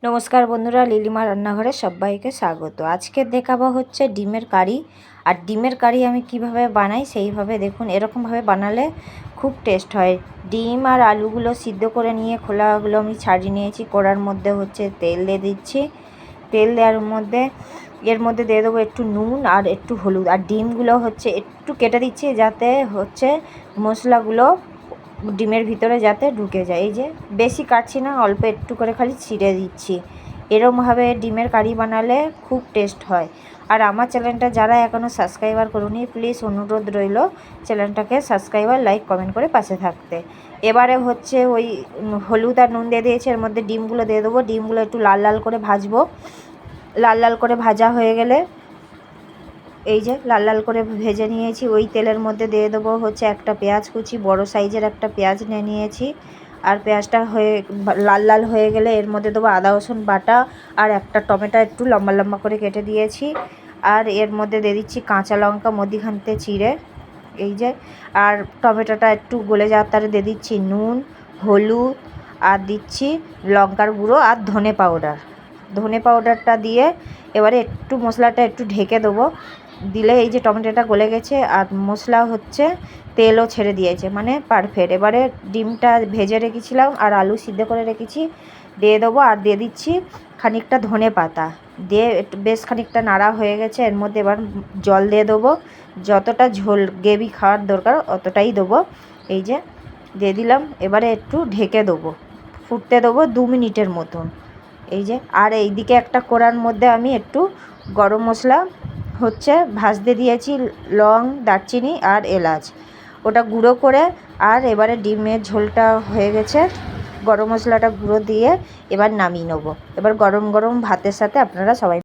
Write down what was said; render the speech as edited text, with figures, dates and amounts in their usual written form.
নমস্কার বন্ধুরা, লিলিমা রান্নাঘরে সবাইকে স্বাগত। আজকে দেখাবো হচ্ছে ডিমের কারি। আর ডিমের কারি আমি কিভাবে বানাই সেইভাবে দেখুন। এরকমভাবে বানালে খুব টেস্ট হয়। ডিম আর আলুগুলো সিদ্ধ করে নিয়ে খোলাগুলো আমি ছাড়িয়ে নিয়েছি। কড়ার মধ্যে হচ্ছে তেল দিয়ে দিচ্ছি। তেল দেওয়ার মধ্যে এর মধ্যে দিয়ে দেবো একটু নুন আর একটু হলুদ। আর ডিমগুলো হচ্ছে একটু কেটে দিচ্ছি যাতে হচ্ছে মশলাগুলো ডিমের ভিতরে যাতে ঢুকে যায়। এই যে বেশি কাটছি না, অল্প একটু করে খালি ছিঁড়ে দিচ্ছি। এরমভাবে ডিমের কারি বানালে খুব টেস্ট হয়। আর আমার চ্যানেলটা যারা এখনও সাবস্ক্রাইবার করুনি, প্লিজ অনুরোধ রইল চ্যানেলটাকে সাবস্ক্রাইবার, লাইক, কমেন্ট করে পাশে থাকতে। এবারে হচ্ছে ওই হলুদ আর নুন দিয়ে দিয়েছি, এর মধ্যে ডিমগুলো দিয়ে দেবো। ডিমগুলো একটু লাল লাল করে ভাজবো। লাল লাল করে ভাজা হয়ে গেলে এই যে লাল লাল করে ভেজে নিয়েছি। ওই তেলের মধ্যে দিয়ে দেবো হচ্ছে একটা পেঁয়াজ কুচি, বড় সাইজের একটা পেঁয়াজ নিয়ে নিয়েছি। আর পেঁয়াজটা হয়ে লাল লাল হয়ে গেলে এর মধ্যে দেবো আদা রসুন বাটা আর একটা টমেটো একটু লম্বা লম্বা করে কেটে দিয়েছি। আর এর মধ্যে দিয়ে দিচ্ছি কাঁচা লঙ্কা মধ্যিখানতে চিড়ে। এই যে আর টমেটোটা একটু গলে যাওয়ার তারে দিয়ে দিচ্ছি নুন, হলুদ আর দিচ্ছি লঙ্কার গুঁড়ো আর ধনে পাউডারটা দিয়ে এবারে একটু মশলাটা একটু ঢেকে দেবো। দিলে এই যে টমেটোটা গলে গেছে আর মশলা হচ্ছে তেলও ছেড়ে দিয়েছে, মানে পারফেক্ট। এবারে ডিমটা ভেজে রেখেছিলাম আর আলু সিদ্ধ করে রেখেছি দিয়ে দেবো। আর দিয়ে দিচ্ছি খানিকটা ধনে পাতা দিয়ে একটু বেশ খানিকটা নাড়া হয়ে গেছে। এর মধ্যে এবার জল দিয়ে দেবো, যতটা ঝোল গ্রেভি খাওয়ার দরকার অতটাই দেবো। এই যে দিয়ে দিলাম। এবারে একটু ঢেকে দেবো, ফুটতে দেবো 2 মিনিটের মতন। এই যে আর এইদিকে একটা কড়ার মধ্যে আমি একটু গরম মশলা হচ্ছে ভাজতে দিয়েছি, লং, দারচিনি আর এলাচ, ওটা গুঁড়ো করে। আর এবারে ডিমের ঝোলটা হয়ে গেছে, গরম মশলাটা গুঁড়ো দিয়ে এবার নামিয়ে নেবো। এবার গরম গরম ভাতের সাথে আপনারা সবাই